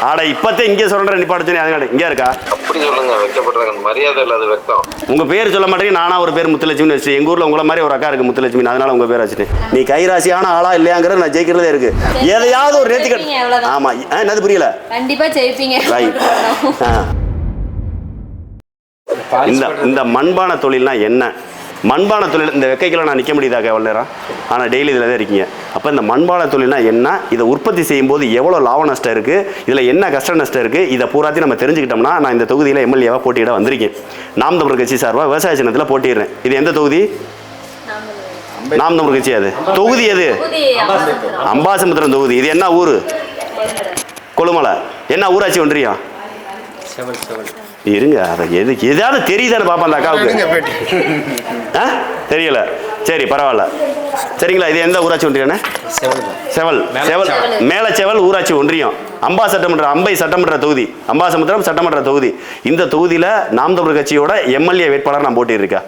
ஆட இப்பத்தே இங்கே சொல்ற நிப்பாடு சொன்னி அதுக்காடு இங்கே இருக்கா அப்படி சொல்லுங்க. வைக்கப்படுறாங்க மரியாதை இல்லாத வெக்கம். உங்க பேர் சொல்ல மாட்டேங்க. நானா ஒரு பேர் முத்துலட்சுமி வச்சு எங்க ஊர்ல உங்களை மாதிரி ஒரு அக்கா இருக்கு முத்துலட்சுமி, அதனால உங்க பேர் வச்சுட்டு நீ கைராசியான ஆளா இல்லையாங்கிறது நான் ஜெயிக்கிறதே இருக்கு. எதையாவது ஒரு நேர்த்திக்கடன். ஆமா என்னது புரியல. கண்டிப்பா ஜெயிப்பீங்க. இந்த மண்பான தொழில்னா என்ன? மண்பான தொழில் இந்த வெக்கைக்கெல்லாம் நான் நிற்க முடியுதாக்கா எவ்வளோ நேரம்? ஆனால் டெய்லி இதில் தான் இருக்கீங்க. அப்போ இந்த மண்பான தொழில்னா என்ன, இதை உற்பத்தி செய்யும்போது எவ்வளோ லாப நஷ்டம் இருக்குது, இதில் என்ன கஷ்ட நஷ்டம் இருக்குது, இதை பூராத்தையும் நம்ம தெரிஞ்சுக்கிட்டோம்னா நான் இந்த தொகுதியில் எம்எல்ஏவாக போட்டியிட வந்திருக்கேன். நாம் தமிழர் கட்சி சார்பாக விவசாய சின்னத்தில் போட்டிடுறேன். இது எந்த தொகுதி? நாம் தமிழர் கட்சி. அது தொகுதி எது? அம்பாசமுத்திரம் தொகுதி. இது என்ன ஊர்? கொழுமலை. என்ன ஊராட்சி ஒன்றியம்? இருங்க, அதை எதாவது தெரியுதான்னு பார்ப்பேன் அந்த அக்காவுக்கு. தெரியல. சரி பரவாயில்ல. சரிங்களா, இது எந்த ஊராட்சி ஒன்றியம்ண்ணே? செவல். செவல் மேலச்செவல் ஊராட்சி ஒன்றியம். அம்பை சட்டமன்ற தொகுதி, அம்பாசமுத்திரம் சட்டமன்ற தொகுதி. இந்த தொகுதியில் நாம் தமிழர் கட்சியோட எம்எல்ஏ வேட்பாளர் நான் போட்டியிருக்கேன்.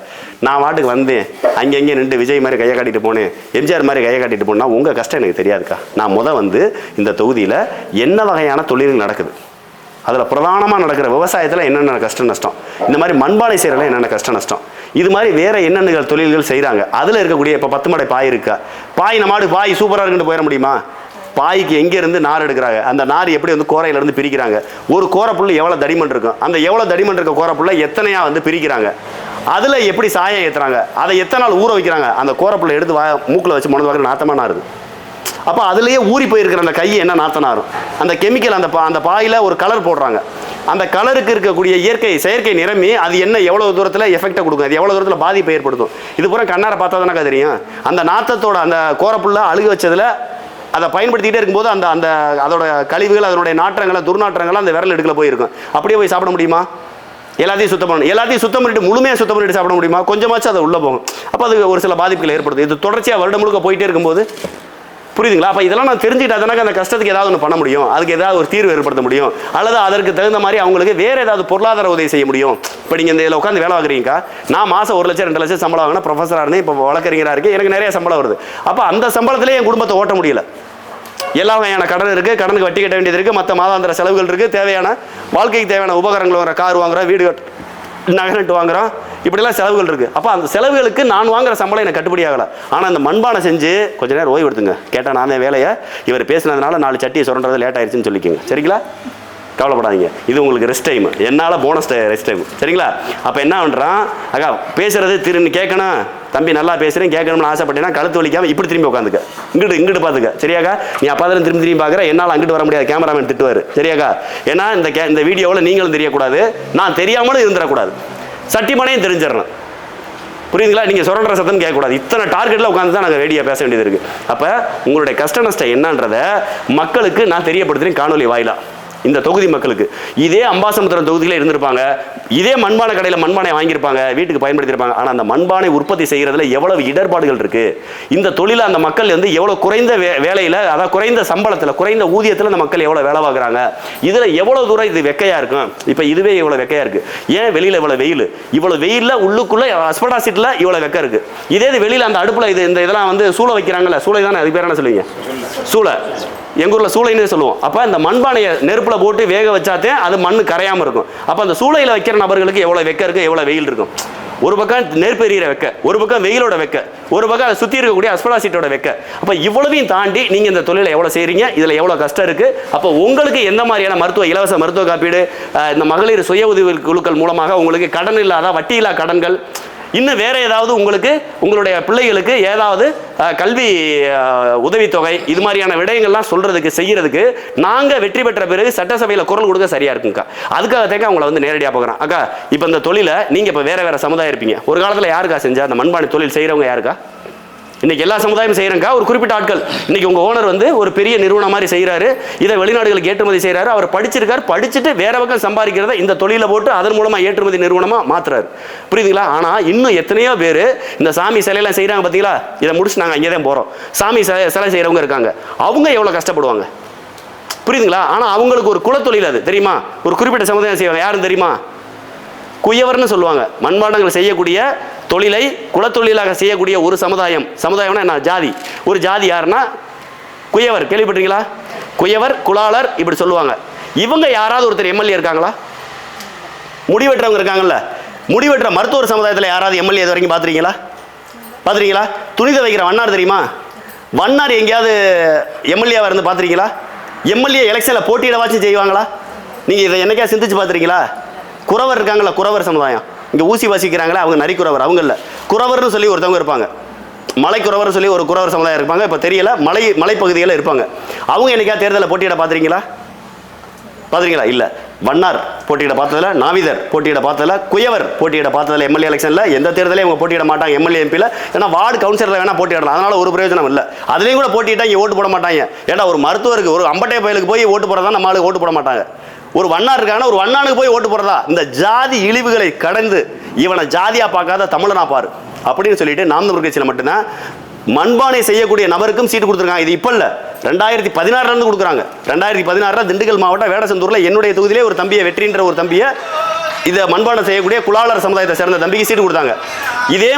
நான் வாட்டுக்கு வந்தேன், அங்கங்கே நின்று விஜய் மாதிரி கையை காட்டிட்டு போனேன், எம்ஜிஆர் மாதிரி கையை காட்டிட்டு போனால் உங்கள் கஷ்டம் எனக்கு தெரியாதுக்கா. நான் வந்து இந்த தொகுதியில் என்ன வகையான தொழில்கள் நடக்குது, அதில் பிரதானமாக நடக்கிற விவசாயத்தில் என்னென்ன கஷ்ட நஷ்டம், இந்த மாதிரி மண்பானை செய்கிறதுல என்னென்ன கஷ்ட நஷ்டம், இது மாதிரி வேறு என்னென்ன தொழில்கள் செய்கிறாங்க, அதில் இருக்கக்கூடிய இப்போ 10 மடை பாய் இருக்கா, பாய் நம்ம பாய் சூப்பராக இருக்குன்னு போயிட முடியுமா? பாய்க்கு எங்கேருந்து நார் எடுக்கிறாங்க, அந்த நார் எப்படி கோரையிலேருந்து பிரிக்கிறாங்க, ஒரு கோரப்புள்ள எவ்வளோ தடிமன் இருக்கும், அந்த எவ்வளோ தடிமன் இருக்க கோரப்புள்ள எத்தனையாக பிரிக்கிறாங்க, அதில் எப்படி சாயம் ஏற்றுறாங்க, அதை எத்தனை நாள் ஊற வைக்கிறாங்க, அந்த கோரப்புள்ள எடுத்து மூக்கில் வச்சு முனது வாங்க நாத்தமாக நாருது. அப்போ அதுலேயே ஊறி போயிருக்கிற அந்த கை என்ன நாத்தனாரும், அந்த கெமிக்கல் அந்த பாயில் ஒரு கலர் போடுறாங்க, அந்த கலருக்கு இருக்கக்கூடிய செயற்கை நிறமி அது என்ன எவ்வளோ தூரத்தில் எஃபெக்டை கொடுக்கும், அது எவ்வளோ தூரத்தில் பாதிப்பை ஏற்படுத்தும், இது பூரா கண்ணார பார்த்தா தானக்கா தெரியும். அந்த நாத்தத்தோட அந்த கோரப்புள்ள அழுகு வச்சதில் அதை பயன்படுத்திக்கிட்டே இருக்கும்போது அந்த அதோட கழிவுகள் அதனுடைய நாற்றங்களை துர்நாற்றங்களை அந்த விரல் எடுக்கல போயிருக்கும். அப்படியே போய் சாப்பிட முடியுமா? எல்லாத்தையும் சுத்தம் பண்ணணும். எல்லாத்தையும் சுத்தம் பண்ணிட்டு முழுமையாக சுத்தம் பண்ணிட்டு சாப்பிட முடியுமா? கொஞ்சமாச்சும் அதை உள்ளே போகும். அப்போ அது ஒரு சில பாதிப்புகள் ஏற்படுது. இது தொடர்ச்சியாக வருடம் முழுக்க போயிட்டே இருக்கும்போது புரியுதுங்களா? அப்போ இதெல்லாம் நான் தெரிஞ்சுக்கிட்டாதானே அந்த கஷ்டத்துக்கு ஏதாவது ஒன்று பண்ண முடியும், அதுக்கு ஏதாவது ஒரு தீர்வு ஏற்படுத்த முடியும், அல்லது அதற்கு தகுந்த மாதிரி அவங்களுக்கு வேறு ஏதாவது பொருளாதார உதவி செய்ய முடியும். இப்போ நீங்கள் இந்த இதில் உட்காந்து வேலை வாங்குறீங்கக்கா, நான் மாதம் 1 லட்சம் 2 லட்சம் சம்பளம் வாங்கினா ப்ரொஃபஸராக இருந்தேன், இப்போ வழக்கறிஞராக இருக்குது, எனக்கு நிறைய சம்பளம் வருது. அப்போ அந்த சம்பளத்திலே என் குடும்பத்தை ஓட்ட முடியல. எல்லா வகையான கடன் இருக்குது, கடனுக்கு வட்டி கட்ட வேண்டியது இருக்குது, மற்ற மாதாந்திர செலவுகள் இருக்குது, தேவையான வாழ்க்கைக்கு தேவையான உபகரணங்கள் வாங்குற, கார் வாங்குகிறோம், வீடு நகை வாங்குகிறோம், இப்படிலாம் செலவுகள் இருக்குது. அப்போ அந்த செலவுகளுக்கு நான் வாங்குற சம்பளம் எனக்கு கட்டுப்படி ஆகலை. ஆனால் அந்த மண்பானை செஞ்சு கொஞ்ச நேரம் ஓய்வு எடுத்துங்க. கேட்டால் நான் வேலையை இவர் பேசினதுனால 4 சட்டியை சுரண்டது லேட் ஆயிடுச்சுன்னு சொல்லிக்கோங்க. சரிங்களா, கவலைப்படாதீங்க, இது உங்களுக்கு ரெஸ்ட் டைம், என்னால் போனஸ் ரெஸ்ட் டைம். சரிங்களா, அப்போ என்ன பண்ணுறான் அக்கா பேசுறது திருன்னு கேட்கணும், தம்பி நல்லா பேசுகிறேன் கேட்கணும்னு ஆசைப்பட்டேன்னா கழுத்து வலிக்காமல் இப்படி திரும்பி உட்காந்துக்க, இங்கிட்டு பார்த்துக்க. சரியாக்கா, நீ அப்போ தான் திரும்பி பார்க்குற, என்னால் அங்கிட்டு வர முடியாது, கேமராமேன் திட்டுவார். சரியாக்கா, ஏன்னா இந்த வீடியோவில் நீங்களும் தெரியக்கூடாது, நான் தெரியாமலும் இருந்துடக்கூடாது, சட்டிமனையும் தெரிஞ்சிடணும். புரியுதுங்களா? நீங்கள் சுரண்ட சத்தம் கேட்கக்கூடாது. இத்தனை டார்கெட்டில் உட்காந்து தான் நாங்கள் ரேடியோ பேச வேண்டியது இருக்குது. அப்போ உங்களுடைய கஷ்ட நஷ்டம் என்னன்றதை மக்களுக்கு நான் தெரியப்படுத்துகிறேன் காணொலி வாயிலாக. இந்த தொகுதி மக்களுக்கு இதே அம்பாசமுத்திரம் தொகுதியில் இருந்திருப்பாங்க, இதே மண்பானை கடையில் மண்பானை வாங்கியிருப்பாங்க, வீட்டுக்கு பயன்படுத்தியிருப்பாங்க. ஆனால் அந்த மண்பானை உற்பத்தி செய்கிறதுல எவ்வளவு இடர்பாடுகள் இருக்குது, இந்த தொழிலை அந்த மக்கள் எவ்வளோ குறைந்த வேலையில், அதாவது குறைந்த சம்பளத்தில் குறைந்த ஊதியத்தில் அந்த மக்கள் எவ்வளோ வேலை பார்க்குறாங்க, இதில் எவ்வளோ தூரம் இது வெக்கையாக இருக்கும். இப்போ இதுவே இவ்வளோ வெக்கையாக இருக்குது, ஏன் வெளியில் இவ்வளோ வெயில், இவ்வளோ வெயிலில் உள்ளுக்குள்ளே அஸ்படாசிட்டில் இவ்வளோ வெக்கை இருக்குது. இதே இது வெளியில் அந்த அடுப்பில் இந்த இதெல்லாம் சூளை வைக்கிறாங்கல்ல, சூளை தானே அது பேர் என்ன சொல்லுவீங்க? சூளை. எங்கள் ஊரில் சூளைன்னு சொல்லுவோம். அப்போ இந்த மண்பானையை நெருப்பில் போட்டு வேக வச்சாத்தே அது மண் கரையாமல் இருக்கும். அப்போ அந்த சூளையில் வைக்கிற நபர்களுக்கு எவ்வளோ வெக்க இருக்குது, எவ்வளோ வெயில் இருக்கும். ஒரு பக்கம் நெருப்பு எறிகிற வெக்க, ஒரு பக்கம் வெயிலோட வெக்க, ஒரு பக்கம் அதை சுற்றி இருக்கக்கூடிய அஸ்படாசிட்டோட வெக்க. அப்போ இவ்வளவையும் தாண்டி நீங்கள் இந்த தொழிலை எவ்வளோ செய்கிறீங்க, இதில் எவ்வளோ கஷ்டம் இருக்குது. அப்போ உங்களுக்கு எந்த மாதிரியான இலவச மருத்துவ காப்பீடு, இந்த மகளிர் சுய உதவி குழுக்கள் மூலமாக உங்களுக்கு கடன் இல்லாத வட்டி இல்லா கடன்கள், இன்னும் வேறு ஏதாவது உங்களுடைய பிள்ளைகளுக்கு ஏதாவது கல்வி உதவித்தொகை, இது மாதிரியான விடயங்கள்லாம் சொல்கிறதுக்கு செய்கிறதுக்கு நாங்கள் வெற்றி பெற்ற பிறகு சட்டசபையில் குரல் கொடுக்க சரியாக இருக்குங்கக்கா. அதுக்காகத்தேக்க அவங்கள நேரடியாக பார்க்குறேன். அக்கா, இப்போ இந்த தொழிலை நீங்கள் இப்போ வேறு சமுதாயம் இருப்பீங்க, ஒரு காலத்தில் யாருக்கா செஞ்சா அந்த மண்பானை தொழில் செய்கிறவங்க யாருக்கா? இன்றைக்கி எல்லா சமுதாயமும் செய்கிறேங்க்கா. ஒரு குறிப்பிட்ட ஆட்கள், இன்றைக்கி உங்கள் ஓனர் ஒரு பெரிய நிறுவனம் மாதிரி செய்கிறாரு, இதை வெளிநாடுகளுக்கு ஏற்றுமதி செய்கிறாரு, அவர் படிச்சுட்டு வேறு பக்கம் சம்பாதிக்கிறத இந்த தொழிலை போட்டு அதன் மூலமாக ஏற்றுமதி நிறுவனமாக மாற்றுறாரு. புரியுதுங்களா? ஆனால் இன்னும் எத்தனையோ பேர் இந்த சாமி சிலையெல்லாம் செய்கிறாங்க பார்த்தீங்களா, இதை முடிச்சு நாங்கள் அங்கே தான் போகிறோம். சாமி சிலை செய்கிறவங்க இருக்காங்க, அவங்க எவ்வளோ கஷ்டப்படுவாங்க, புரியுதுங்களா? ஆனால் அவங்களுக்கு ஒரு குலத்தொழில், அது தெரியுமா? ஒரு குறிப்பிட்ட சமுதாயம் செய்வாங்க, யாரும் தெரியுமா? குயவர்னு சொல்லுவாங்க. மண்பாண்டங்கள் செய்யக்கூடிய தொழிலை குலத்தொழிலாக செய்யக்கூடிய ஒரு சமுதாயம்னா என்ன? ஜாதி. ஒரு ஜாதி யாருன்னா குயவர். கேள்விப்பட்டீங்களா? குயவர், குலாளர் இப்படி சொல்லுவாங்க. இவங்க யாராவது ஒருத்தர் எம்எல்ஏ இருக்காங்களா? முடிவெற்றவங்க இருக்காங்கல்ல, முடிவெற்ற மருத்துவர் சமுதாயத்தில் யாராவது எம்எல்ஏ இது வரைக்கும் பார்த்துருக்கீங்களா? துணித வைக்கிற வண்ணார் தெரியுமா? வண்ணார் எங்கேயாவது எம்எல்ஏவாக இருந்து பார்த்துருக்கீங்களா? எம்எல்ஏ எலெக்ஷனில் போட்டியிடவாச்சும் செய்வாங்களா? நீங்கள் இதை என்னைக்கா சிந்திச்சு பார்த்துருக்கீங்களா? குறவர் இருக்காங்களா, குறவர் சமுதாயம் இங்கே ஊசி வாசிக்கிறாங்களா, அவங்க நரிக்குறவர், அவங்க இல்லை, குறவர்னு சொல்லி ஒருத்தவங்க இருப்பாங்க, மலைக்குறவர் சொல்லி ஒரு குறவர் சமுதாயம் இருப்பாங்க. இப்போ தெரியல, மலைப்பகுதியில் இருப்பாங்க. அவங்க என்னைக்கா தேர்தலில் போட்டியிட பார்த்துருக்கீங்களா? இல்லை. வண்ணார் போட்டியிட பார்த்ததில்ல, நாவிதர் போட்டியிட பார்த்ததில்ல, குயவர் போட்டியிட பார்த்ததில்ல. எம்எல்ஏ எலெக்ஷனில் எந்த தேர்தலையும் அவங்க போட்டியிட மாட்டாங்க. எம்எல்ஏ எம்பியில் ஏன்னா வார்டு கவுன்சிலரில் வேணால் போட்டியிடலாம், அதனால் ஒரு பிரயோஜனம் இல்லை. அதுலேயும் கூட போட்டிட்டா இங்கே ஓட்டு போட மாட்டாங்க. ஏன்னா ஒரு மருத்துவருக்கு, ஒரு அம்பட்டை பயலுக்கு போய் ஓட்டு போடுறதா நம்ம ஆளுக்கு ஓட்டு போட மாட்டாங்க. ஒரு வண்ணார் இருக்காங்கன்னா ஒரு வண்ணானுக்கு போய் ஓட்டு போடுறதா? இந்த ஜாதி இழிவுகளை கடந்து இவனை ஜாதியாக பார்க்காத தமிழனா பாரு அப்படின்னு சொல்லிட்டு நாம் தமிழர் கட்சியில் மட்டும்தான் மண்பானை செய்யக்கூடிய நபருக்கும் சீட்டு கொடுத்துருக்காங்க. இது இப்போ இல்லை, 2016 கொடுக்குறாங்க. 2016 திண்டுக்கல் மாவட்டம் வேடசந்தூரில் என்னுடைய தொகுதியிலே ஒரு தம்பியை, வெற்றின்ற ஒரு தம்பியை, இதை மண்பானை செய்யக்கூடிய குலாளர் சமுதாயத்தை சேர்ந்த தம்பிக்கு சீட்டு கொடுத்தாங்க. இதே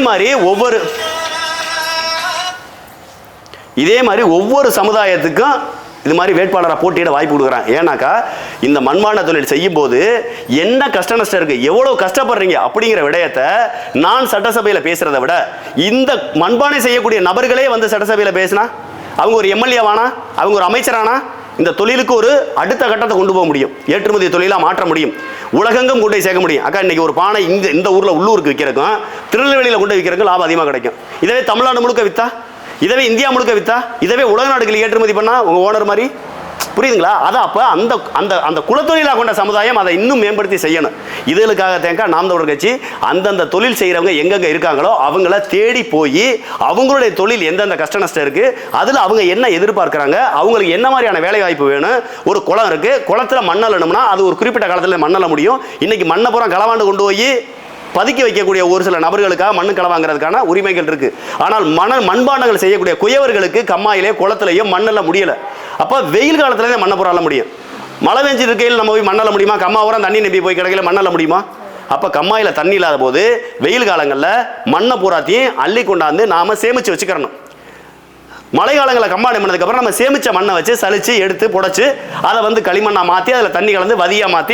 மாதிரி ஒவ்வொரு சமுதாயத்துக்கும் இது மாதிரி வேட்பாளரை போட்டியிட வாய்ப்பு கொடுக்குறாங்க. ஏன்னாக்கா இந்த மண்பானை தொழில் செய்யும் போது என்ன கஷ்ட நஷ்டம் இருக்குது, எவ்வளோ கஷ்டப்படுறீங்க அப்படிங்கிற விடயத்தை நான் சட்டசபையில் பேசுகிறத விட இந்த மண்பானை செய்யக்கூடிய நபர்களே வந்து சட்டசபையில் பேசினா, அவங்க ஒரு எம்எல்ஏவானா, அவங்க ஒரு அமைச்சரானா, இந்த தொழிலுக்கு ஒரு அடுத்த கட்டத்தை கொண்டு போக முடியும், ஏற்றுமதி தொழிலாக மாற்ற முடியும், உலகெங்கும் கொண்டு போய் சேர்க்க முடியும். அக்கா இன்னைக்கு ஒரு பானை இந்த ஊரில் உள்ளூருக்கு விற்கிறக்கும் திருநெல்வேலியில் கொண்டு விற்கிறக்கும் லாபம் அதிகமாக கிடைக்கும். இதவே தமிழ்நாடு முழுக்க விற்றா, இதவே இந்தியா முழுக்க விற்றா, இதவே உலக நாடுகளில் ஏற்றுமதி பண்ணால் உங்கள் ஓனர் மாதிரி, புரியுதுங்களா? அதை அப்போ அந்த அந்த அந்த குலத்தொழிலாக கொண்ட சமுதாயம் அதை இன்னும் மேம்படுத்தி செய்யணும். இதுகளுக்காக தேங்க நாம் தமிழர் கட்சி அந்தந்த தொழில் செய்கிறவங்க எங்கெங்கே இருக்காங்களோ அவங்கள தேடி போய் அவங்களுடைய தொழில் எந்தெந்த கஷ்ட நஷ்டம் இருக்குது, அதில் அவங்க என்ன எதிர்பார்க்குறாங்க, அவங்களுக்கு என்ன மாதிரியான வேலை வாய்ப்பு வேணும். ஒரு குளம் இருக்குது, குளத்தில் மண்ணல்லணும்னா அது ஒரு குறிப்பிட்ட காலத்தில் மண்ணல்ல முடியும். இன்றைக்கி மண்ணை பூரா களவாண்டு கொண்டு போய் பதுக்கி வைக்கக்கூடிய ஒரு சில நபர்களுக்காக மண்ணு களவாங்கிறதுக்கான உரிமைகள் இருக்குது. ஆனால் மண்பாண்டங்கள் செய்யக்கூடிய குயவர்களுக்கு கம்மாயிலே குளத்திலேயோ மண்ணெல்லாம் முடியலை. அப்போ வெயில் காலத்துல தான் மண்ணை புறால முடியும். மழை பெஞ்சு இருக்கையில் நம்ம போய் மண்ணல்ல முடியுமா? கம்மா உரம் தண்ணி நம்பி போய் கிடைக்கல மண்ணல்ல முடியுமா? அப்போ கம்மாயில் தண்ணி இல்லாத போது வெயில் காலங்களில் மண்ணை பூராத்தையும் அள்ளி கொண்டாந்து நாம் சேமித்து வச்சுக்கிறணும். மழை காலங்களில் கம்மாடி பண்ணதுக்கப்புறம் நம்ம சேமித்த மண்ணை வச்சு சலிச்சு எடுத்து புடைச்சி அதை வந்து களிமண்ணாக மாற்றி அதில் தண்ணி கலந்து வதியாக மாற்றி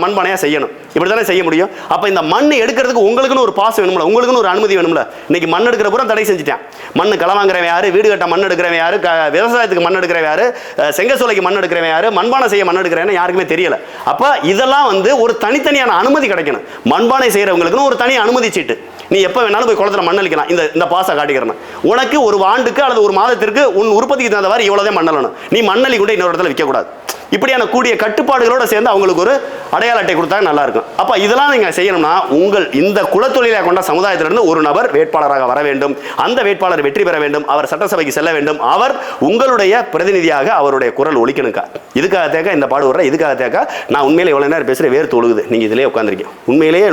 மண்பானையாக செய்யணும். இப்படி தானே செய்ய முடியும். அப்போ இந்த மண் எடுக்கிறதுக்கு உங்களுக்குன்னு ஒரு பாஸ் வேணும்ல, உங்களுக்குன்னு ஒரு அனுமதி வேணும்ல. இன்னைக்கு மண் எடுக்கிற பூரா தடை செஞ்சுட்டேன். மண் களவாங்கிறவன் யாரு, வீடு கட்ட மண் எடுக்கிறவன் யாரு, விவசாயத்துக்கு மண் எடுக்கிறவன் யாரு, செங்கசோலைக்கு மண் எடுக்கிறவன் யாரு, மண்பானை செய்ய மண் எடுக்கிறவன் யாருக்குமே தெரியல. அப்போ இதெல்லாம் வந்து ஒரு தனித்தனியான அனுமதி கிடைக்கணும். மண்பானை செய்கிறவங்களுக்குன்னு ஒரு தனி அனுமதி சீட்டு. நீ எப்போ வேணாலும் போய் குளத்தில் மண் அளிக்கலாம். இந்த பாசை காட்டிக்கிறேன். உனக்கு ஒரு ஆண்டுக்கு அல்லது ஒரு மாதத்திற்கு உன் உற்பத்திக்கு தகுந்த மாதிரி இவ்வளோதான் மண்ணலணும். நீ மண்ணலி கூட இன்னொரு இடத்துல விற்கக்கூடாது. இப்படியான கூடிய கட்டுப்பாடுகளோட சேர்ந்து அவங்களுக்கு ஒரு அடையாள அட்டை கொடுத்தா நல்லா இருக்கும். அப்போ இதெல்லாம் நீங்கள் செய்யணும்னா உங்கள் இந்த குலத்தொழிலை கொண்ட சமுதாயத்திலிருந்து ஒரு நபர் வேட்பாளராக வர வேண்டும். அந்த வேட்பாளர் வெற்றி பெற வேண்டும். அவர் சட்டசபைக்கு செல்ல வேண்டும். அவர் உங்களுடைய பிரதிநிதியாக அவருடைய குரல் ஒலிக்கணுக்கா. இதுக்காக தேக்க இந்த பாடு வர்ற, இதுக்காக தேக்க நான் உண்மையிலே எவ்வளோ நேரம் பேசுகிறேன், வேறு தொழுகுது. நீங்கள் இதிலே உட்காந்துருக்கீங்க. உண்மையிலேயே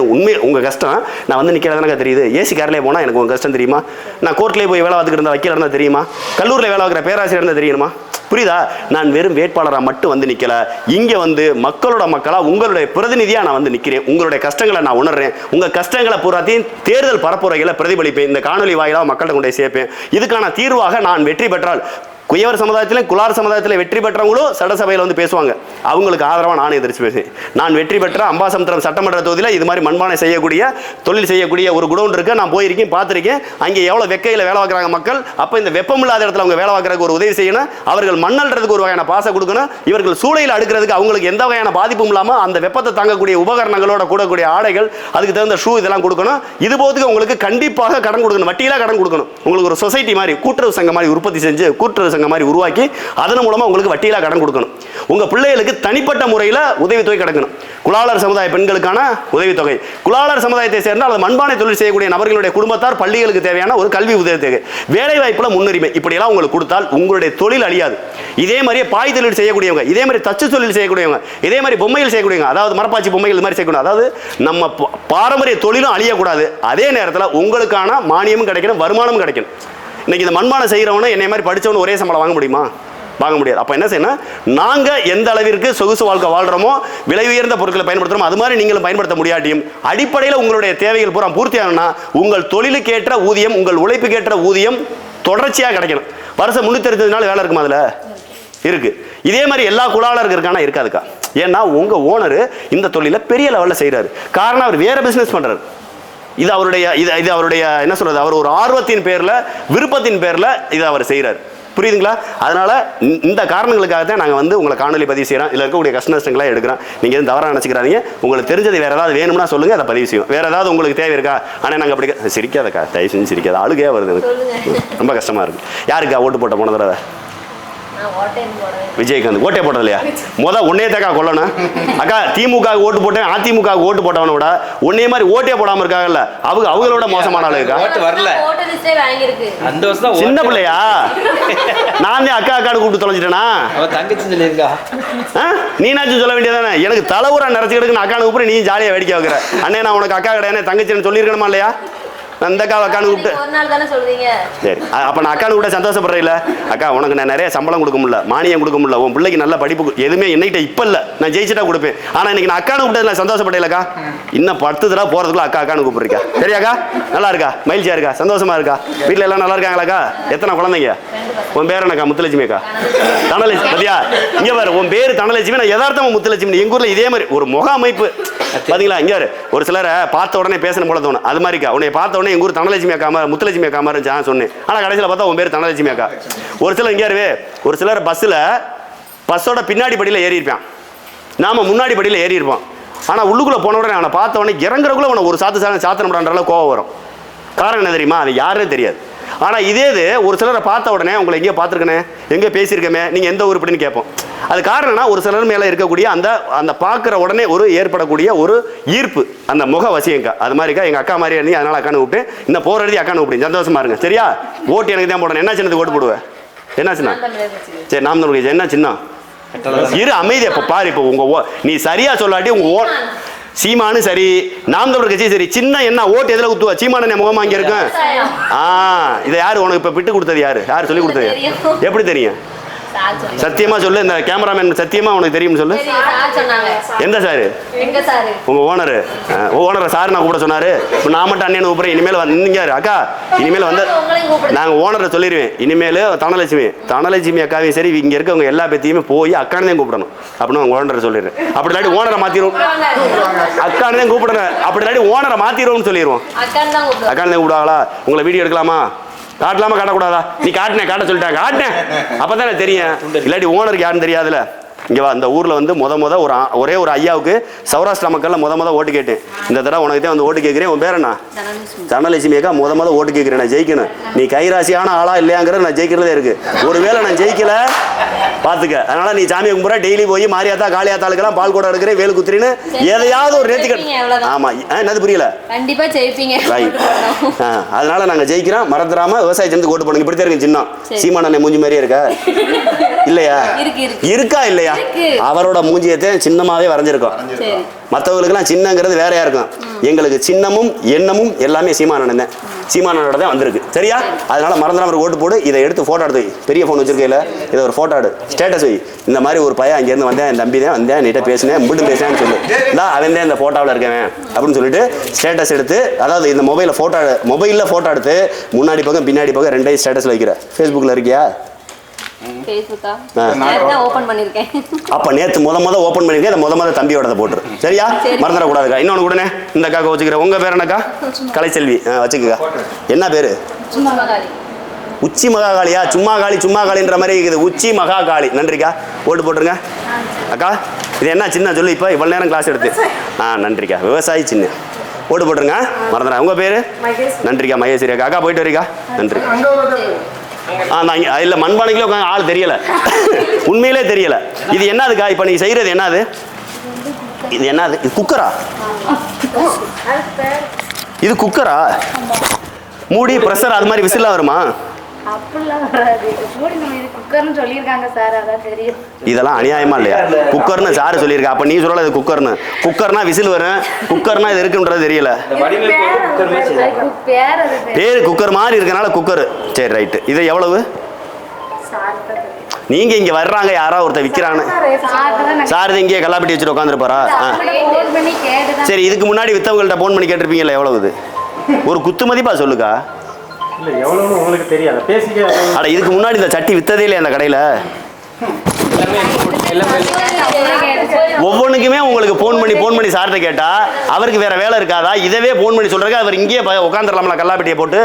உங்கள் கஷ்டம் நான் வந்து நிற்கிறதானக்கா தெரியுது. ஏசி காரிலே போனால் எனக்கு உங்கள் கஷ்டம் தெரியுமா? நான் கோர்ட்லேயே போய் வேலை பார்த்துக்கிட்டு இருந்த வக்கீல் இருந்தால் தெரியுமா? கல்லூரியில் வேலை பார்க்குற பேராசிரியர் இருந்தால் தெரியுமா? புரியுதா? நான் வெறும் வேட்பாளராக மட்டும் வந்து நிற்கல. இங்கே வந்து மக்களோட மக்களாக உங்களுடைய பிரதிநிதியாக நான் வந்து நிற்கிறேன். உங்களுடைய கஷ்டங்களை நான் உணர்றேன். உங்கள் கஷ்டங்களை பூராத்தையும் தேர்தல் பரப்புரைகளை பிரதிபலிப்பேன். இந்த காணொலி வாயிலாக மக்கள்கிட்ட கொண்டு சேர்ப்பேன். இதுக்கான தீர்வாக நான் வெற்றி பெற்றால் குயவர் சமுதாயத்திலும் குலார் சமுதாயத்தில் வெற்றி பெற்றவங்களும் சட்டசபையில் வந்து பேசுவாங்க. அவங்களுக்கு ஆதரவாக நான் எதிர்த்து பேசுவேன். நான் வெற்றி பெற்ற அம்பாசமுத்திரம் சட்டமன்ற தொகுதியில் இது மாதிரி மண்பானை செய்யக்கூடிய தொழில் செய்யக்கூடிய ஒரு குடோன் இருக்கு. நான் போயிருக்கேன், பார்த்துருக்கேன். அங்கே எவ்வளோ வெக்கையில் வேலை பார்க்குறாங்க மக்கள். அப்போ இந்த வெப்பம் இல்லாத இடத்துல அவங்க வேலை பார்க்குறதுக்கு ஒரு உதவி செய்யணும். அவர்கள் மண்ணல்றதுக்கு ஒரு வகையான பாசை கொடுக்கணும். இவர்கள் சூளையில் அடுக்கிறதுக்கு அவங்களுக்கு எந்த வகையான பாதிப்பும் இல்லாமல் அந்த வெப்பத்தை தாங்கக்கூடிய உபகரணங்களோட கூடக்கூடிய ஆடைகள், அதுக்கு தகுந்த ஷூ இதெல்லாம் கொடுக்கணும். இது போதுக்கு உங்களுக்கு கண்டிப்பாக கடன் கொடுக்கணும். வட்டியில கடன் கொடுக்கணும். உங்களுக்கு ஒரு சொசைட்டி மாதிரி கூட்டுறவு சங்கம் மாதிரி உற்பத்தி செஞ்சு கூட்டுறவு சங்கம் மாதிரி உருவாக்கி அதன் மூலமா உங்களுக்கு வட்டியில கடன் கொடுக்கணும். உங்க பிள்ளைகளுக்கு தனிப்பட்ட முறையில் உதவித்தொகை கிடைக்கணும். குலாளர் சமுதாய பெண்களுக்கான உதவித்தொகை, குலாளர் சமுதாயத்தை சேர்ந்த அல்லது மண்பானை தொழில் செய்யக்கூடிய நபர்களுடைய குடும்பத்தார் பள்ளிகளுக்கு தேவையான ஒரு கல்வி உதவித்தொகை, வேலை வாய்ப்புல முன்னுரிமை, இப்படியெல்லாம் உங்களுக்கு கொடுத்தால் உங்களுடைய தொழில் அழியாது. இதே மாதிரியே பாய் தொழில் செய்யக்கூடியவங்க, இதே மாதிரி தச்சு தொழில் செய்யக்கூடியவங்க, இதே மாதிரி பொம்மைகள் செய்யக்கூடியவங்க, அதாவது மரப்பாச்சி பொம்மைகள் இது மாதிரி செய்யக்கூடாது. அதாவது நம்ம பாரம்பரிய தொழிலும் அழியக்கூடாது. அதே நேரத்தில் உங்களுக்கான மானியமும் கிடைக்கணும், வருமானமும் கிடைக்கணும். இன்னைக்கு இந்த மண்பானை செய்கிறவனும் என்னை மாதிரி படித்தவனு ஒரே சம்பளம் வாங்க முடியுமா? வாங்க முடியாது. அப்போ என்ன செய்யணும்? நாங்கள் எந்த அளவிற்கு சொகுசு வாழ்க்கை வாழ்கிறோமோ, விலை உயர்ந்த பொருட்களை பயன்படுத்துகிறோமோ, அது மாதிரி நீங்களும் பயன்படுத்த முடியாட்டியும் அடிப்படையில் உங்களுடைய தேவைகள் பூரா பூர்த்தி ஆகணும்னா உங்கள் தொழிலுக்கேற்ற ஊதியம், உங்கள் உழைப்புக்கேற்ற ஊதியம் தொடர்ச்சியாக கிடைக்கணும். வருஷம் 365 நாள் வேலை இருக்குமா? அதில் இருக்கு. இதே மாதிரி எல்லா குழாளருக்கு இருக்கானா? இருக்காதுக்கா. ஏன்னா உங்க ஓனர் இந்த தொழில பெரிய லெவலில் செய்யறாரு. காரணம் அவர் வேற பிசினஸ் பண்றாரு. இது அவருடைய என்ன சொல்றது, அவர் ஒரு ஆர்வத்தின் பேர்ல, விருப்பத்தின் பேர்ல இதை அவர் செய்யறாரு. புரியுதுங்களா? அதனால இந்த காரணங்களுக்காக தான் நாங்கள் வந்து உங்களை காணொலி பதிவு செய்யறோம். இதில் இருக்கக்கூடிய கஷ்ட நஷ்டங்களாக எடுக்கிறோம். நீங்கள் எதுவும் தவறாக நினச்சிக்கிறாதீங்க. உங்களுக்கு தெரிஞ்சது வேற ஏதாவது வேணும்னா சொல்லுங்க, அதை பதிவு செய்யும். வேற ஏதாவது உங்களுக்கு தேவை இருக்கா? ஆனால் நாங்கள் அப்படி சிரிக்காதக்கா, தயவு செஞ்சு சிரிக்காத. அழுகையா வருது எனக்கு, ரொம்ப கஷ்டமா இருக்கு. யாருக்கா ஓட்டு போட்ட போன தடவை? விஜயகாந்த். ஓட்டே போட்டது இல்லையா? உன்னே தக்கா கொல்லணும் அக்கா. திமுக ஓட்டு போட்டேன், அதிமுக ஓட்டு போட்டவனை விட உன்னே மாதிரி ஓட்டே போடாம இருக்காங்கல்ல, அவங்களோட மோசமான ஆளுக்கா. சின்ன பிள்ளையா? நான் அக்கா அக்கான்னு கூப்பிட்டு தொலைஞ்சிட்டேனா? நீனாச்சும் சொல்ல வேண்டியதானே. எனக்கு தலைவரா நிறைச்சு கிடக்கு, அக்கானு கூப்பிட்டு நீ ஜாலியா வேடிக்கை வைக்கிற. அண்ணே நான் உனக்கு அக்கா கிடையாது தங்கச்சின்னு சொல்லியிருக்கணுமா இல்லையா? அந்த அக்கானு கூப்பிட்டு சரி, அப்ப நான் அக்கானு கூட சந்தோஷப்படுறேன். அக்கா உனக்கு நான் நிறைய சம்பளம் கொடுக்க முடியல, மானியம் கொடுக்க முடியல, உன் பிள்ளைக்கு நல்ல படிப்பு எதுவுமே என்னைக்கிட்ட இப்ப இல்ல, நான் ஜெயிச்சுட்டா கொடுப்பேன். ஆனா இன்னைக்கு நான் அக்கானு கூப்பிட்டதுல சந்தோஷப்படலக்கா. இன்னும் 10 தடவை போறதுக்குள்ள அக்கா அக்கானு கூப்பிடுறீங்க. சரியாக்கா? நல்லா இருக்கா? மகிழ்ச்சியா இருக்கா? சந்தோஷமா இருக்கா? வீட்டுல எல்லாம் நல்லா இருக்காங்களாக்கா? எத்தனை குழந்தைங்க? உன் பேர் என்னக்கா? முத்துலட்சுமி அக்கா. தனலட்சுமி. பத்தியா இங்க பாரு, உன் பேரு தனலட்சுமி, நான் யதார்த்தமா முத்துலட்சுமி. எங்க ஊர்ல இதே மாதிரி ஒரு முக அமைப்பு பாத்தீங்களா? இங்க ஒரு சிலரை பார்த்த உடனே பேசணும் போல தோணும். அது மாதிரிக்கா உன்னை பார்த்த உடனே எங்க ஊர் தனலட்சுமி அக்கா முத்துலட்சுமி அக்கா மாதிரி சொன்னேன். ஆனா கடைசியில் பார்த்தா உன் பேர் தனலட்சுமி அக்கா. ஒரு சிலர் இங்கே ஒரு சிலர் பஸ்ஸோட பின்னாடி படியில் ஏறி இருப்பான், நாம முன்னாடி படியில் ஏறி இருப்போம். ஆனா உள்ளுக்குள்ள போன உடனே அவனை பார்த்த உடனே இறங்குறக்குள்ள அவனை ஒரு சாத்தனம்ன்ற கோவம் வரும். காரணம் என்ன தெரியுமா? அது யாருன்னு தெரியாது. ஆனா இதே ஒரு சிலரை பார்த்த உடனே உங்களை எங்கேயோ பார்த்துருக்கனே, எங்கே பேசியிருக்கமே, நீங்க எந்த ஊர் இப்படின்னு கேட்போம். அது காரணம்னா ஒரு சிலர் மேல இருக்கக்கூடிய அந்த பார்க்குற உடனே ஒரு ஏற்படக்கூடிய ஒரு ஈர்ப்பு, அந்த முக வசியங்கா. அது மாதிரிக்கா எங்க அக்கா மாதிரி நீ, அதனால அக்கானு கூப்பிட்டு இந்த போற எழுதி அக்கானு கூப்பிட்டு சந்தோஷமா இருங்க. சரியா? ஓட்டு எனக்கு தான் போடணும். என்ன சின்னத்துக்கு ஓட்டு போடுவேன்? என்ன சின்ன? சரி, நாம் தான். என்ன சின்ன? இரு அமைதி. அப்ப பாரு, இப்போ உங்க நீ சரியா சொல்லாட்டி உங்க சீமானு சரி, நாம் தமிழர் கட்சி சரி, சின்ன என்ன ஓட்டு எதுல குத்துவா? சீமான முகமா இங்க இருக்கும். இதை யாரு உனக்கு இப்ப விட்டு கொடுத்தது? யாரு சொல்லி கொடுத்தது? எப்படி தெரியும்? சத்தியமா சொல்லு, இந்த கேமராமேன் சத்தியமா உனக்கு தெரியும் சொல்லு. எந்த சாரு? உங்க ஓனரை சார் நான் கூட சொன்னாரு. நான் மட்டும் அண்ணன் கூப்பிடுறேன். இனிமேல் வந்தீங்க அக்கா, இனிமேல் வந்து நாங்க ஓனரை சொல்லிடுவேன். இனிமேல் தனலட்சுமி அக்காவையும் சரி, இங்க இருக்கவங்க எல்லா பேத்தையுமே போய் அக்கானே கூப்பிடணும் அப்படின்னு உங்க ஓனரை சொல்லிடுறேன். அப்படி இல்லாட்டி ஓனரை மாத்திடுவோம். அக்கானே தான் கூப்பிடுறேன். அப்படி இல்லாட்டி ஓனரை மாத்திடுவோம்னு சொல்லிடுவோம். அக்கானே கூப்பிடுவாங்களா? உங்களை வீடியோ எடுக்கலாமா? காட்டலாமா காட்டக்கூடாதா? நீ காட்ட சொல்லிட்டாங்க, காட்டினேன். அப்பதானே தெரியும். இல்லாட்டி ஓனருக்கு யாருன்னு தெரியாதுல. இங்கே வா, அந்த ஊரில் வந்து ஒரே ஒரு ஐயாவுக்கு சௌராஷ்டிரா மக்கள்ல முத ஓட்டு கேட்டேன். இந்த தடவை உனக்கு தான் வந்து ஓட்டு கேட்குறேன். உன் பேர் என்ன? தனலட்சுமி அக்கா. முத ஓட்டு கேட்குறேன். நான் ஜெயிக்கணும். நீ கைராசியான ஆளா இல்லையாங்கிறது நான் ஜெயிக்கிறதே இருக்கு. ஒருவேளை நான் ஜெயிக்கல பாத்துக்க. அதனால நீ சாமியை கும்பிட டெய்லி போய் மாரியாத்தா காளியாத்தாளுக்கெல்லாம் பால் கூட எடுக்கிறேன், வேலு குத்துறேன்னு எதையாவது ஒரு நேர்த்திக்கட். ஆமா, என்னது புரியல? கண்டிப்பா ஜெயிப்பீங்க. அதனால நாங்க ஜெயிக்கிறோம். மறந்துடாம விவசாயத்துக்கு ஓட்டு போடுங்க. இப்படி தான் இருக்கு சின்னம். சீமானே மூஞ்சி மாதிரியே இருக்கா இல்லையா? இருக்கா இல்லையா? அவரோட மூஞ்சியத்தை சின்னமாவே வரைஞ்சிருக்கோம். மற்றவங்களுக்குலாம் சின்னங்கிறது வேறையா இருக்கும். எங்களுக்கு சின்னமும் எண்ணமும் எல்லாமே சீமானன் தான். சீமானோட தான் வந்திருக்கு. சரியா? அதனால மறந்துடாம ஓட்டு போடு. இதை எடுத்து போட்டோ எடுத்து வை. பெரிய ஃபோன் வச்சிருக்கையில இதை ஒரு போட்டோ எடு, ஸ்டேட்டஸ் வை. இந்த மாதிரி ஒரு பையன் அங்கேருந்து வந்தேன், என் தம்பி தான் வந்தேன், நீட்ட பேசினேன், முட்டு பேசினேன்னு சொல்லு. தான் அவன் தான் இந்த போட்டோவில் இருக்கவன் அப்படின்னு சொல்லிட்டு ஸ்டேட்டஸ் எடுத்து, அதாவது இந்த மொபைலில் ஃபோட்டோ எடுத்து முன்னாடி பக்கம் பின்னாடி பக்கம் ரெண்டையும் ஸ்டேட்டஸ் வைக்கிற. ஃபேஸ்புக்கில் இருக்கியா? அப்ப நேத்து முத ஓபன் பண்ணிருக்கேன். முத தம்பியோட போட்டுரு. சரியா? மறந்துடக்கூடாதுக்கா. இன்னொன்னு கூடனே இந்த அக்கா வச்சுக்கிறேன். உங்க பேர் என்னக்கா? கலைச்செல்வி. வச்சுக்கா. என்ன பேரு? உச்சி மகாகாளியா? சும்மா காளின்ற மாதிரி இருக்குது. உச்சி மகாகாளி. நன்றிக்கா. ஓட்டு போட்டுருங்க அக்கா. இது என்ன சின்ன சொல்லு. இப்போ இவ்வளவு நேரம் கிளாஸ் எடுத்து. நன்றிக்கா. விவசாயி சின்ன. ஓட்டு போட்டுருங்க. மறந்துடா. உங்க பேரு? நன்றிக்கா. மகேஸ்வரி அக்கா. அக்கா போயிட்டு வரீக்கா. நன்றி. இல்ல மண்பானைக்குள்ள உட்காந்து ஆள் தெரியல. உண்மையிலே தெரியல. இது என்னதுக்கா? இப்ப நீ செய்யறது என்னது? இது என்னது? இது குக்கரா? இது குக்கரா? மூடி பிரஷர் அது மாதிரி விசிலா வருமா? இதெல்லாம் அநியாயமா இல்லையா? குக்கர்னு சாரு சொல்லியிருக்கா. அப்ப நீ சொல்லல இது குக்கர்னு. குக்கர்னா விசில் வரும், குக்கர்னா இது இருக்குன்றது தெரியல. பேரு குக்கர் மாதிரி இருக்கனால குக்கர். சரி ரைட்டு. இது எவ்வளவு? நீங்க இங்க வர்றாங்க, யாரா ஒருத்தர் விக்கிறாங்க. சார் இங்கே கல்லாப்பட்டி வச்சுட்டு உட்காந்துருப்பாரா? சரி, இதுக்கு முன்னாடி வித்தவங்கள்ட்ட போன் பண்ணி கேட்டிருப்பீங்கல்ல, எவ்வளவு? இது ஒரு குத்து மதிப்பா சொல்லுக்கா. இதுக்கு முன்னாடி இந்த சட்டி வித்ததே இல்லையா அந்த கடையில? ஒவ்வொன்றுக்குமே உங்களுக்கு ஃபோன் பண்ணி சார்கிட்ட கேட்டா அவருக்கு வேற வேலை இருக்காதா? இதவே ஃபோன் பண்ணி சொல்றாங்க, அவர் இங்கேயே உட்காந்துடலாம்ல கல்லாப்பட்டியை போட்டு.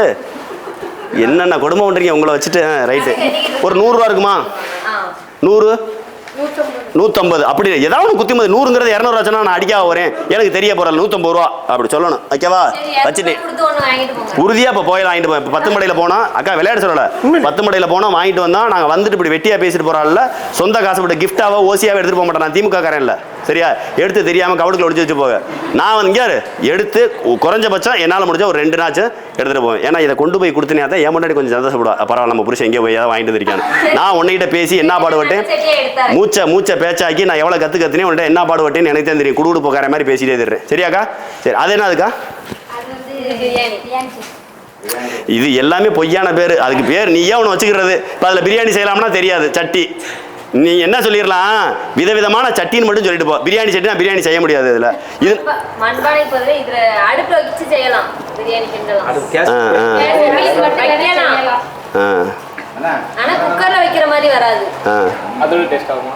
என்னென்ன கொடுமை பண்றீங்க உங்களை வச்சுட்டு. ரைட்டு, ஒரு 100 ரூபா இருக்குமா? 100 150 அப்படி ஏதாவது ஒன்று குத்தி 100ங்கிறது 200 ஆச்சுன்னா நான் அடிக்காம வரேன், எனக்கு தெரிய போறல 150 ரூபா அப்படி சொல்லணும். ஓகேவா? வச்சுட்டு உறுதியா இப்போ போய் வாங்கிட்டு போய். இப்போ 10 மடையில் போனா அக்கா விளையாட சொல்லல, 10 மடையில் போனா வாங்கிட்டு வந்தா நாங்கள் வந்துட்டு இப்படி வெட்டியா பேசிட்டு போறாள். சொந்த காசுப்பட்ட கிஃப்டாவோ ஓசியாவோ எடுத்துட்டு போக மாட்டேன். நான் திமுக காரன் இல்லை, சரியா? எடுத்து தெரியாம கவுடுக்குள்ள ஒடிச்சு வச்சு போக. நான் வந்து இங்கே எடுத்து குறைஞ்சபட்சம் என்னால் முடிஞ்ச ஒரு 2 நாச்சும் எடுத்துட்டு போவேன். ஏன்னா இதை கொண்டு போய் கொடுத்தனே தான் என் முன்னாடி கொஞ்சம் சந்தோஷப்படுவா. பரவாயில்ல, நம்ம புருஷன் எங்கே போய் ஏதாவது வாங்கிட்டு இருக்கான்னு. நான் உன்னிட்ட பேசி என்ன பாடுபட்டேன், மூச்சை பேச்சாக்கி நான் எவ்வளோ கற்றுனே உன்ட்ட என்ன பாடுபட்டேன்னு எனக்கு தான் தெரியும். குடுகுடு போக்கிற மாதிரி பேசிட்டே தர்றேன், சரியாக்கா? சரி, அது என்ன அதுக்கா? இது எல்லாமே பொய்யான பேர். அதுக்கு பேர் நீயே ஒன்று வச்சுக்கிறது. இப்போ அதில் பிரியாணி செய்யலாம்னா தெரியாது, சட்டி. நீ என்ன சொல்லிடலாம், விதவிதமான சட்டின்னு மட்டும் சொல்லிட்டு போ. பிரியாணி சட்டினா பிரியாணி செய்ய முடியாது. இதில் இது மண்பானை பதிலா இதுல அடுப்புல வச்சு செய்யலாம் பிரியாணி கிண்டலாம். ஆனா குக்கர்ல வைக்கிற மாதிரி வராது. அதோட டேஸ்ட் ஆகுமா?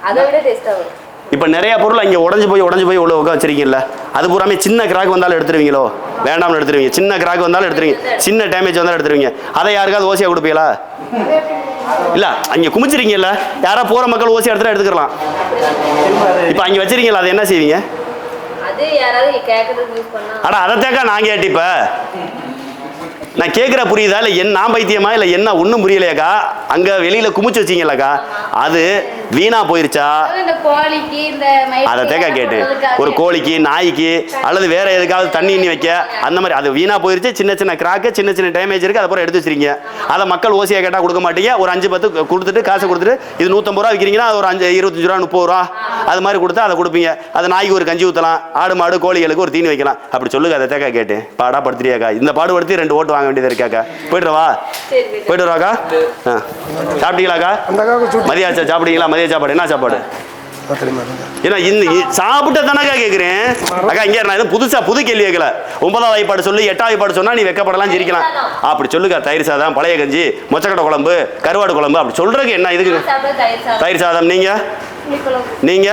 அதை விட டேஸ்டா வரும். இப்போ நிறைய பொருள் இங்கே உடஞ்சி போய் உள்ள உட்கா வச்சிருக்கீங்கல்ல, அது பூராமே சின்ன கிராக் வந்தாலும் எடுத்துருவீங்களோ? வேண்டாம்னு எடுத்துருவீங்க. சின்ன கிராக் வந்தாலும் எடுத்துருவீங்க, சின்ன டேமேஜ் வந்தாலும் எடுத்துருவீங்க. அதை யாருக்காவது ஓசியாக கொடுப்பீங்களா? இல்லை, அங்கே குமிச்சிருக்கீங்கல்ல, யாரா போகிற மக்கள் ஓசியாக எடுத்துக்கலாம். இப்போ அங்கே வச்சிருக்கீங்களா, அதை என்ன செய்வீங்க? அது யாராவது கேட்கறதுக்கு யூஸ் பண்ணா. ஆனால் அதை தேக்கா நான் கேட்டிப்ப நான் கேட்குற புரியுதா? இல்லை என்ன பைத்தியமா? இல்லை என்ன ஒன்றும் புரியலையாக்கா? அங்கே வெளியில் குமிச்சு வச்சிங்களாக்கா, அது வீணா போயிருச்சா? அதை தேக்கா கேட்டேன். ஒரு கோழிக்கு, நாய்க்கு, அல்லது வேற எதுக்காவது தண்ணி இன்னி வைக்க அந்த மாதிரி அது வீணா போயிருச்சு. சின்ன சின்ன கிராக்கு, சின்ன சின்ன டேமேஜ் இருக்குது. அதை பூரா எடுத்து வச்சிருக்கீங்க. அதை மக்கள் ஓசியாக கேட்டால் கொடுக்க மாட்டீங்க. ஒரு 5-10 கொடுத்துட்டு காசை கொடுத்துட்டு இது 150 ரூபா விற்கிறீங்கன்னா அது ஒரு 25 ரூபா 30 ரூபா அது மாதிரி கொடுத்தா அதை கொடுப்பீங்க. அது நாய்க்கு ஒரு கஞ்சி ஊற்றலாம், ஆடு மாடு கோழிகளுக்கு ஒரு தீனி வைக்கலாம். அப்படி சொல்லுங்க. அதை தேக்கா கேட்டேன். பாடா படுத்துறியாக்கா? இந்த பாடுபடுத்தி 2 ஓட்டு வாங்க வேண்டியது இருக்காக்கா. போய்ட்டுவா, போய்ட்டு வருவாக்கா. சாப்பிட்டீங்களாக்கா? மதியம் சாப்பிட்டீங்களா? மதிய சாப்பாடு என்ன சாப்பாடு? ஏன்னா இந்த சாப்பிட்ட தானக்கா கேட்குறேன். அக்கா இங்கே நான் எதுவும் புது கேள்வி கேட்கல. 9ஆம் வாய்ப்பாடு சொல்லி 8ஆம் வாய்ப்பாடு சொன்னா நீ வெக்கப்படலாம், சிரிக்கலாம். அப்படி சொல்லுக்கா. தயிர் சாதம், பழைய கஞ்சி, மொச்சக்கட்டை குழம்பு, கருவாடு குழம்பு அப்படி சொல்றதுக்கு என்ன இதுக்கு? தயிர் சாதம். நீங்க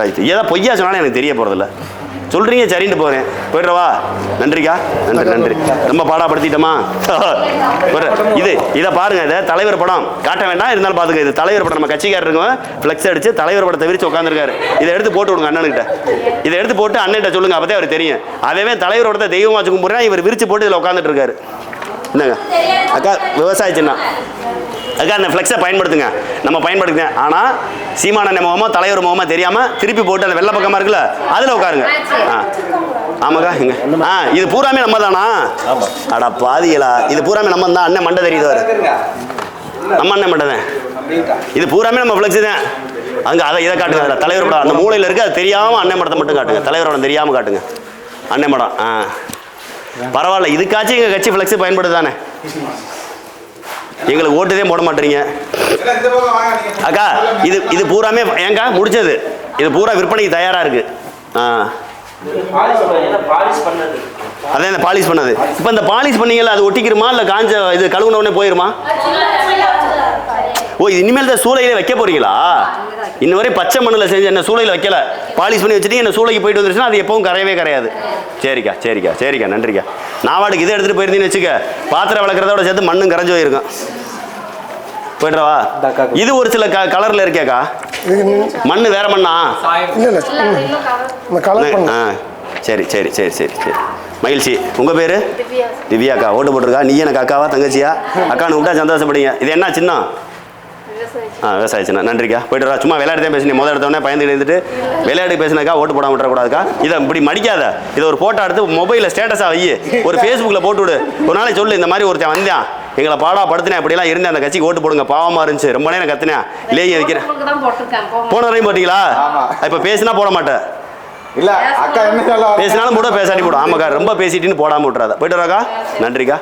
ரைட். ஏதோ பொய்யா சொன்னாலும் எனக்கு தெரிய போறதில்ல. சொல்றீங்க, சரின்னு போறேன். போயிடுறவா. நன்றிக்கா, நன்றி. ரொம்ப பாடாப்படுத்திட்டோமா? இதை பாருங்க. இதை தலைவர் படம் காட்ட வேண்டாம், இருந்தாலும் பாத்துங்க. இது தலைவர் படம். நம்ம கட்சிக்காரர் இருக்கோம், ஃப்ளெக்ஸ் அடிச்சு தலைவர் படத்தை விரிச்சு உட்காந்துருக்காரு. இதை எடுத்து போட்டு விடுங்க அண்ணன்கிட்ட. இதை எடுத்து போட்டு அண்ணன்கிட்ட சொல்லுங்க, அப்பதே அவர் தெரியும். அதே தலைவர் படத்தை தெய்வமா வச்சு கும்பிடுறேன். இவர் விரிச்சு போட்டு இதில் உட்காந்துட்டு இருக்காரு. என்னங்க அக்கா, விவசாய சின்னம் அக்கா, அந்த ஃப்ளெக்ஸை பயன்படுத்துங்க. நம்ம பயன்படுத்துங்க. ஆனால் சீமானண்ண முகமாக தலைவர் முகமாக தெரியாமல் திருப்பி போட்டு அந்த வெள்ளை பக்கமாக இருக்குல்ல, அதில் உட்காருங்க. ஆமாக்கா. இங்கே இது பூராமே நம்ம தானா? அடா பாதிகளா, இது பூராமே நம்ம தான். அண்ணன் மண்டை தெரியுது, நம்ம அண்ணன் மண்டை தான். இது பூராமே நம்ம ஃப்ளெக்ஸு தான். அங்கே அதை இதை காட்டுங்க. அதில் தலைவர் படம் அந்த மூலையில் இருக்குது. அது தெரியாமல் அண்ணன் மடத்தை மட்டும் காட்டுங்க. தலைவர் படம் தெரியாமல் காட்டுங்க. அண்ணன் படம். பரவாயில்ல, இதுக்காச்சும் எங்கள் கட்சி ஃப்ளெக்ஸு பயன்படுது தானே. எங்களுக்கு ஓட்டுதே போட மாட்டீங்க அக்கா. இது பூராமே ஏங்கா முடிச்சது. இது பூரா விற்பனைக்கு தயாராக இருக்கு. அதான் இந்த பாலிஷ் பண்ணது. இப்போ இந்த பாலிஷ் பண்ணீங்கல்ல, அது ஒட்டிக்கிறமா இல்லை காஞ்ச இது கழுவுன உடனே போயிருமா? ஓ, இது இனிமேல் தான் சூளையிலே வைக்க போறீங்களா? இன்ன வரை பச்சை மண்ணில் செஞ்சு என்ன சூளையில் வைக்கல, பாலிஷ் பண்ணி வச்சுட்டு என்ன சூளைக்கு போயிட்டு வந்துருச்சுன்னா அது எப்பவும் கரையவே கரையாது. சரிக்கா, நன்றிக்கா. நாவாடுக்கு இதை எடுத்துகிட்டு போயிருந்தீங்கன்னு வச்சுக்க, பாத்திரம் வளர்க்குறதோட சேர்த்து மண்ணும் கரைஞ்சி போயிருக்கும். போய்ட்றவா. இது ஒரு சில கலரில் இருக்கேக்கா. மண் வேற மண்ணா? சரி. மகிழ்ச்சி. உங்கள் பேர்? திவ்யாக்கா. ஓட்டு போட்டிருக்கா. நீ எனக்கு அக்காவா தங்கச்சியா? அக்கான்னு கூப்பிட்டா சந்தோஷப்படுங்க. இது என்ன சின்னம்? விவசாய சின்னம். நன்றிக்கா. போய்ட்டு வரா. சும்மா விளையாட்டு தான் பேசுனேன். முதல் எடுத்தோடனே பயந்துட்டு இருந்துட்டு விளையாட்டு பேசினாக்கா ஓட்டு போடாமல் விட்டுறக்கூடாதுக்கா. இதை இப்படி மடிக்காத. இதை ஒரு ஃபோட்டோ எடுத்து மொபைலில் ஸ்டேட்டஸாக வை, ஒரு ஃபேஸ்புக்கில் போட்டு விடு. ஒரு நாளைக்கு சொல்லு, இந்த மாதிரி ஒருத்தன் வந்தான், எங்களை பாடாப்படுத்தினேன், அப்படிலாம் இருந்தேன், அந்த கட்சிக்கு ஓட்டு போடுங்க, பாவமாக இருந்துச்சு, ரொம்ப நேரம் கத்துனேன், இல்லையே வைக்கிறேன். போன வரையும் போட்டிங்களா? இப்போ பேசினா போட மாட்டேன். இல்ல அக்கா என்ன பேசினாலும் போட, பேசாட்டி போடும். ஆமாக்கா, ரொம்ப பேசிட்டின்னு போடாமல் விட்டுறாத. போய்ட்டு வராக்கா. நன்றிக்கா.